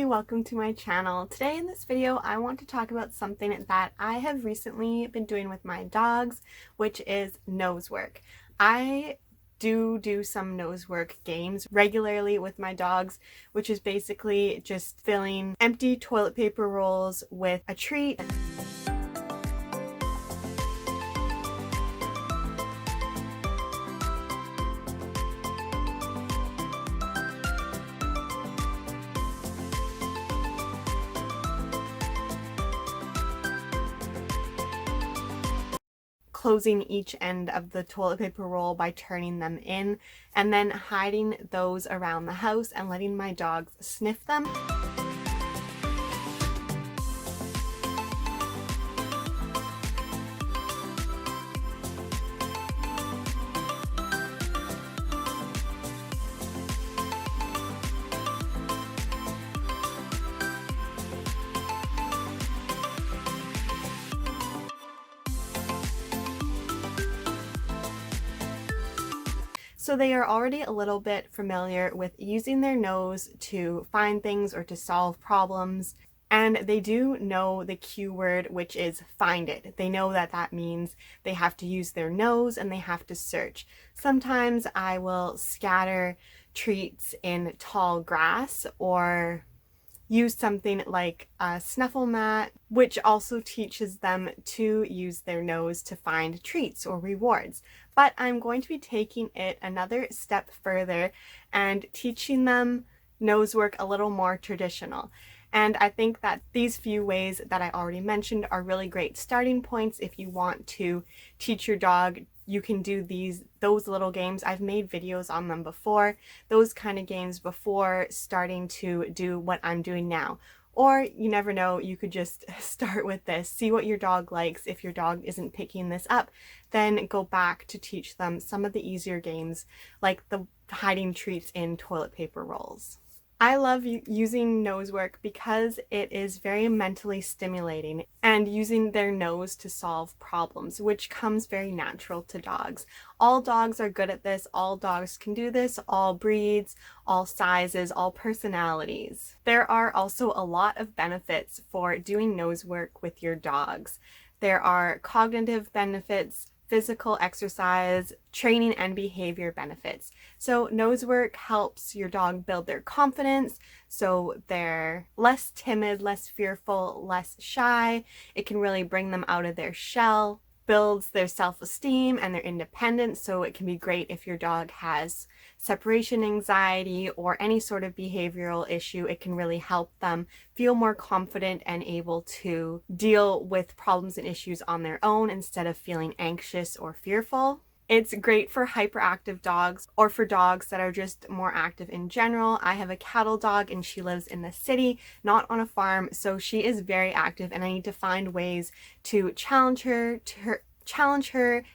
welcome to my channel. Today in this video I want to talk about something that I have recently been doing with my dogs, which is nose work. I do some nose work games regularly with my dogs, which is basically just filling empty toilet paper rolls with a treat. Closing each end of the toilet paper roll by turning them in, and then hiding those around the house and letting my dogs sniff them. So they are already a little bit familiar with using their nose to find things or to solve problems. And they do know the cue word, which is find it. They know that that means they have to use their nose and they have to search. Sometimes I will scatter treats in tall grass or use something like a snuffle mat, which also teaches them to use their nose to find treats or rewards. But I'm going to be taking it another step further and teaching them nose work a little more traditional. And I think that these few ways that I already mentioned are really great starting points if you want to teach your dog. You can do those little games. I've made videos on them before, those kind of games before starting to do what I'm doing now. Or you never know, you could just start with this, see what your dog likes. If your dog isn't picking this up, then go back to teach them some of the easier games like the hiding treats in toilet paper rolls. I love using nose work because it is very mentally stimulating and using their nose to solve problems, which comes very natural to dogs. All dogs are good at this. All dogs can do this. All breeds, all sizes, all personalities. There are also a lot of benefits for doing nose work with your dogs. There are cognitive benefits, physical exercise, training, and behavior benefits. So nose work helps your dog build their confidence, so they're less timid, less fearful, less shy. It can really bring them out of their shell, builds their self-esteem and their independence, so it can be great if your dog has separation anxiety or any sort of behavioral issue. It can really help them feel more confident and able to deal with problems and issues on their own instead of feeling anxious or fearful. It's great for hyperactive dogs or for dogs that are just more active in general. I have a cattle dog and she lives in the city, not on a farm, so she is very active and I need to find ways to challenge her,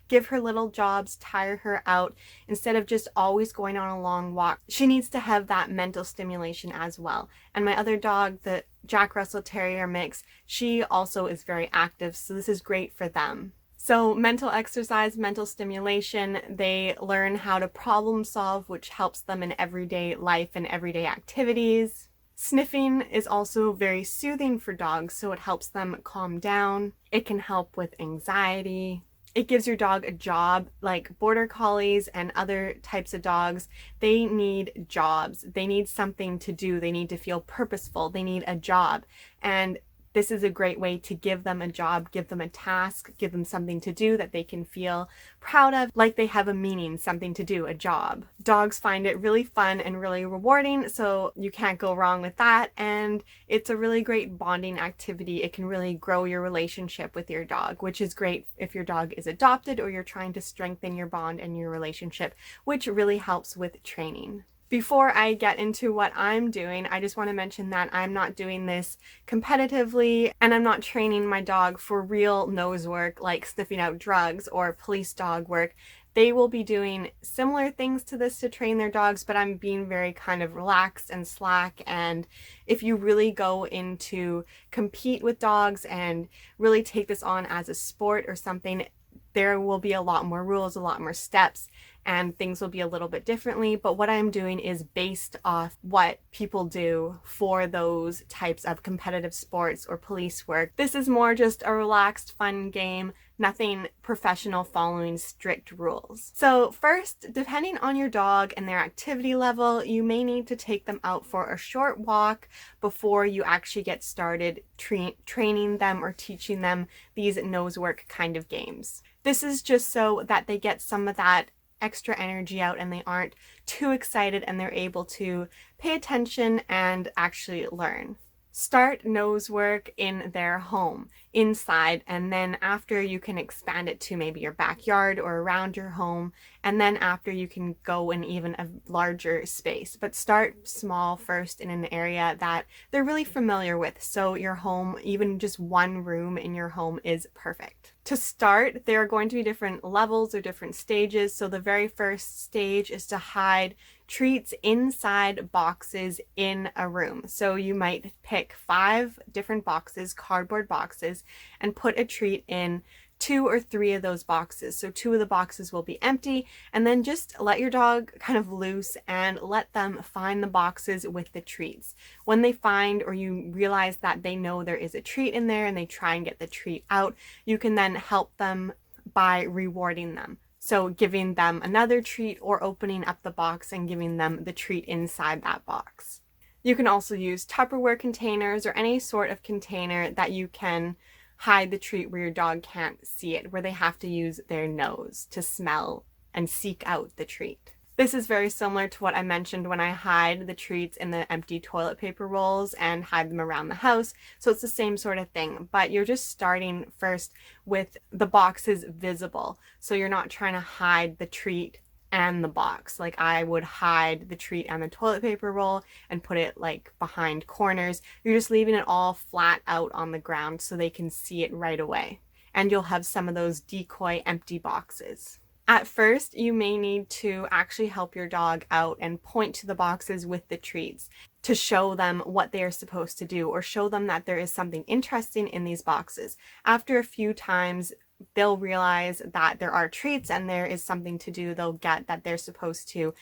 give her little jobs, tire her out instead of just always going on a long walk. She needs to have that mental stimulation as well. And my other dog, the Jack Russell Terrier mix, she also is very active, so this is great for them. So mental exercise, mental stimulation, they learn how to problem solve, which helps them in everyday life and everyday activities. Sniffing is also very soothing for dogs, so it helps them calm down. It can help with anxiety. It gives your dog a job. Like border collies and other types of dogs, they need jobs. They need something to do. They need to feel purposeful. They need a job. And this is a great way to give them a job, give them a task, give them something to do that they can feel proud of, like they have a meaning, something to do, a job. Dogs find it really fun and really rewarding, so you can't go wrong with that. And it's a really great bonding activity. It can really grow your relationship with your dog, which is great if your dog is adopted or you're trying to strengthen your bond and your relationship, which really helps with training. Before I get into what I'm doing, I just want to mention that I'm not doing this competitively and I'm not training my dog for real nose work like sniffing out drugs or police dog work. They will be doing similar things to this to train their dogs, but I'm being very kind of relaxed and slack. And if you really go into compete with dogs and really take this on as a sport or something, there will be a lot more rules, a lot more steps, and things will be a little bit differently, but what I'm doing is based off what people do for those types of competitive sports or police work. This is more just a relaxed, fun game, nothing professional following strict rules. So first, depending on your dog and their activity level, you may need to take them out for a short walk before you actually get started training them or teaching them these nose work kind of games. This is just so that they get some of that extra energy out and they aren't too excited and they're able to pay attention and actually learn. Start nose work in their home, inside, and then after you can expand it to maybe your backyard or around your home, and then after you can go in even a larger space. But start small first in an area that they're really familiar with, so your home, even just one room in your home, is perfect. To start, there are going to be different levels or different stages. So the very first stage is to hide treats inside boxes in a room. So you might pick 5 different boxes, cardboard boxes, and put a treat in 2 or 3 of those boxes. So 2 of the boxes will be empty, and then just let your dog kind of loose and let them find the boxes with the treats. When they find or you realize that they know there is a treat in there and they try and get the treat out, you can then help them by rewarding them. So giving them another treat or opening up the box and giving them the treat inside that box. You can also use Tupperware containers or any sort of container that you can hide the treat where your dog can't see it, where they have to use their nose to smell and seek out the treat. This is very similar to what I mentioned when I hide the treats in the empty toilet paper rolls and hide them around the house. So it's the same sort of thing, but you're just starting first with the boxes visible. So you're not trying to hide the treat and the box. Like I would hide the treat and the toilet paper roll and put it like behind corners. You're just leaving it all flat out on the ground so they can see it right away. And you'll have some of those decoy empty boxes. At first, you may need to actually help your dog out and point to the boxes with the treats to show them what they are supposed to do or show them that there is something interesting in these boxes. After a few times, they'll realize that there are treats and there is something to do. They'll get that they're supposed to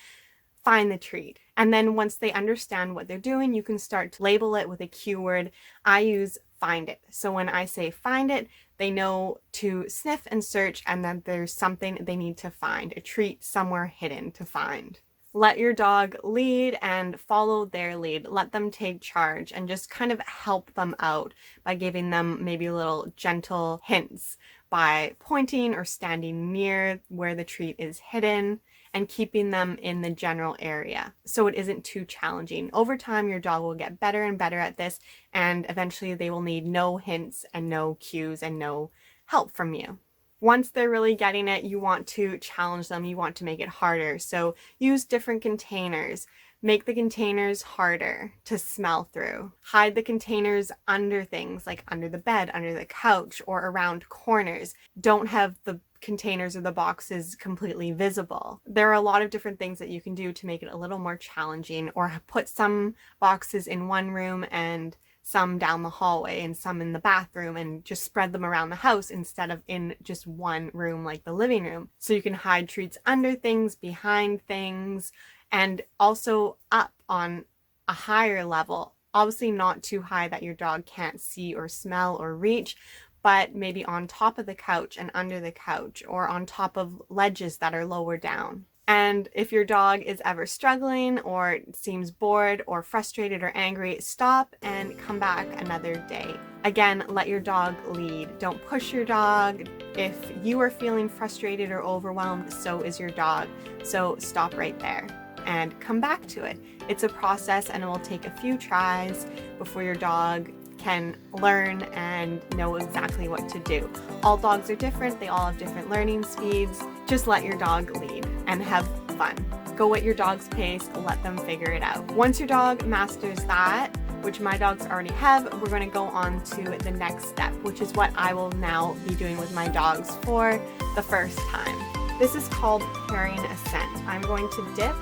find the treat. And then once they understand what they're doing, you can start to label it with a cue word. I use find it. So when I say find it, they know to sniff and search and that there's something they need to find, a treat somewhere hidden to find. Let your dog lead and follow their lead. Let them take charge and just kind of help them out by giving them maybe little gentle hints by pointing or standing near where the treat is hidden and keeping them in the general area so it isn't too challenging. Over time, your dog will get better and better at this, and eventually they will need no hints and no cues and no help from you. Once they're really getting it, you want to challenge them. You want to make it harder. So use different containers. Make the containers harder to smell through. Hide the containers under things like under the bed, under the couch, or around corners. Don't have the containers or the boxes completely visible. There are a lot of different things that you can do to make it a little more challenging, or put some boxes in one room and some down the hallway and some in the bathroom, and just spread them around the house instead of in just one room like the living room. So you can hide treats under things, behind things, and also up on a higher level. Obviously not too high that your dog can't see or smell or reach, but maybe on top of the couch and under the couch, or on top of ledges that are lower down. And if your dog is ever struggling or seems bored or frustrated or angry, stop and come back another day. Again, let your dog lead. Don't push your dog. If you are feeling frustrated or overwhelmed, so is your dog. So stop right there and come back to it. It's a process and it will take a few tries before your dog can learn and know exactly what to do. All dogs are different. They all have different learning speeds. Just let your dog lead and have fun. Go at your dog's pace. Let them figure it out. Once your dog masters that, which my dogs already have, we're going to go on to the next step, which is what I will now be doing with my dogs for the first time. This is called pairing a scent. I'm going to dip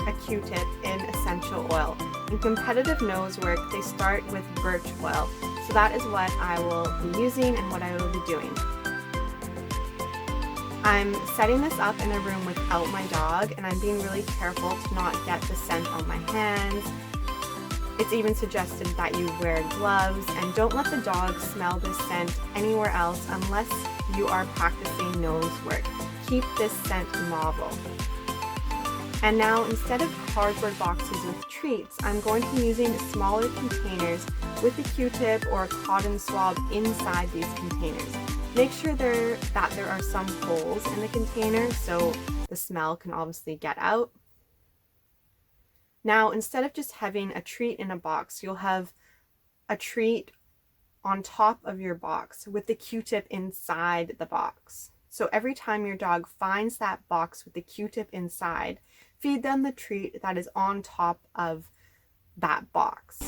a Q-tip in essential oil. In competitive nose work, they start with birch oil. So that is what I will be using and what I will be doing. I'm setting this up in a room without my dog, and I'm being really careful to not get the scent on my hands. It's even suggested that you wear gloves, and don't let the dog smell the scent anywhere else unless you are practicing nose work. Keep this scent novel. And now, instead of cardboard boxes with treats, I'm going to be using smaller containers with a Q-tip or a cotton swab inside these containers. Make sure that there are some holes in the container so the smell can obviously get out. Now, instead of just having a treat in a box, you'll have a treat on top of your box with the Q-tip inside the box. So every time your dog finds that box with the Q-tip inside, feed them the treat that is on top of that box.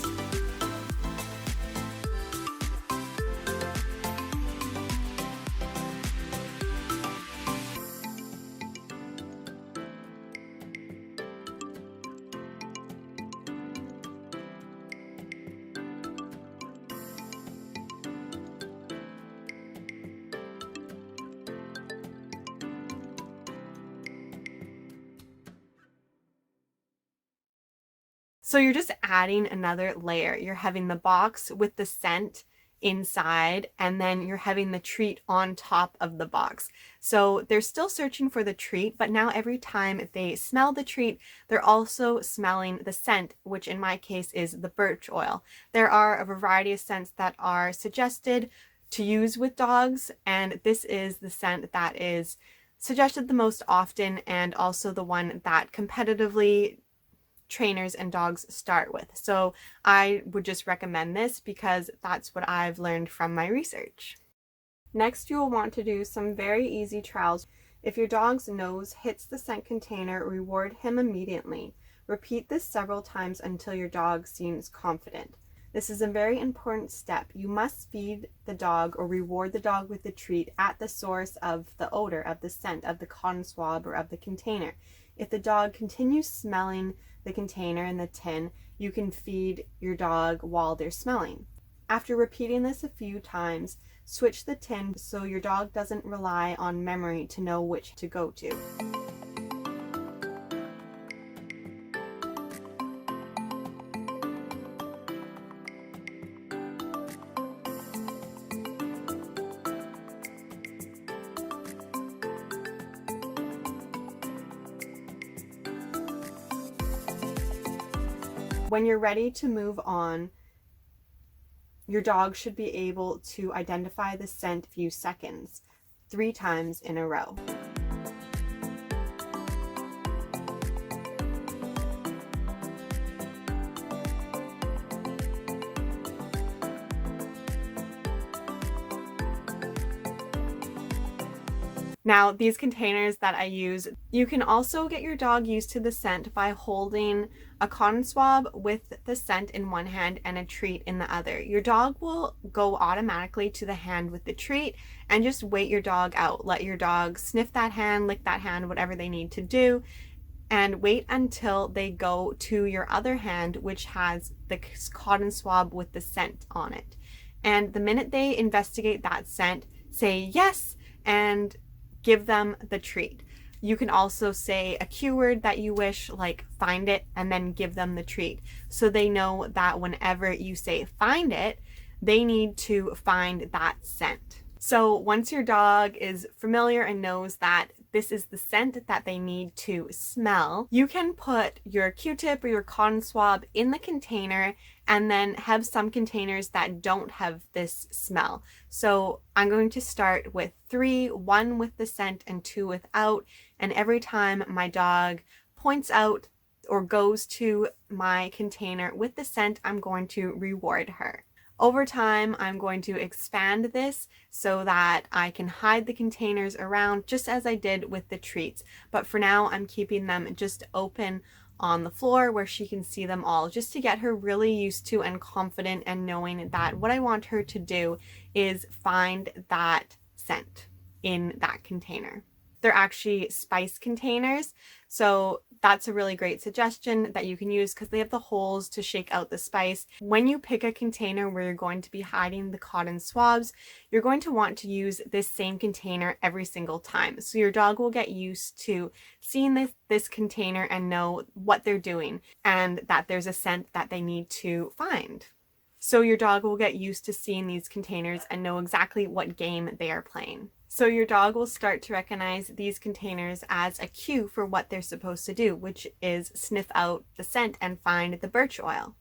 So you're just adding another layer. You're having the box with the scent inside, and then you're having the treat on top of the box. So they're still searching for the treat, but now every time they smell the treat, they're also smelling the scent, which in my case is the birch oil. There are a variety of scents that are suggested to use with dogs, and this is the scent that is suggested the most often, and also the one that competitively trainers and dogs start with. So I would just recommend this because that's what I've learned from my research. Next, you will want to do some very easy trials. If your dog's nose hits the scent container, reward him immediately. Repeat this several times until your dog seems confident. This is a very important step. You must feed the dog or reward the dog with the treat at the source of the odor, of the scent, of the cotton swab, or of the container. If the dog continues smelling the container and the tin, you can feed your dog while they're smelling. After repeating this a few times, switch the tin so your dog doesn't rely on memory to know which to go to. When you're ready to move on, your dog should be able to identify the scent few seconds, 3 times in a row. Now, these containers that I use, you can also get your dog used to the scent by holding a cotton swab with the scent in one hand and a treat in the other. Your dog will go automatically to the hand with the treat, and just wait your dog out. Let your dog sniff that hand, lick that hand, whatever they need to do, and wait until they go to your other hand, which has the cotton swab with the scent on it. And the minute they investigate that scent, say yes and give them the treat. You can also say a cue word that you wish, like find it, and then give them the treat. So they know that whenever you say find it, they need to find that scent. So once your dog is familiar and knows that this is the scent that they need to smell, you can put your Q-tip or your cotton swab in the container and then have some containers that don't have this smell. So I'm going to start with 3, 1 with the scent and 2 without. And every time my dog points out or goes to my container with the scent, I'm going to reward her. Over time, I'm going to expand this so that I can hide the containers around, just as I did with the treats. But for now, I'm keeping them just open on the floor where she can see them all, just to get her really used to and confident and knowing that what I want her to do is find that scent in that container. They're actually spice containers, so that's a really great suggestion that you can use because they have the holes to shake out the spice. When you pick a container where you're going to be hiding the cotton swabs, you're going to want to use this same container every single time. So your dog will get used to seeing this container and know what they're doing and that there's a scent that they need to find. So your dog will get used to seeing these containers and know exactly what game they are playing. So your dog will start to recognize these containers as a cue for what they're supposed to do, which is sniff out the scent and find the birch oil.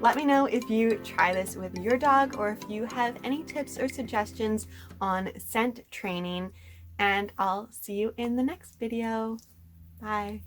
Let me know if you try this with your dog or if you have any tips or suggestions on scent training, and I'll see you in the next video. Bye.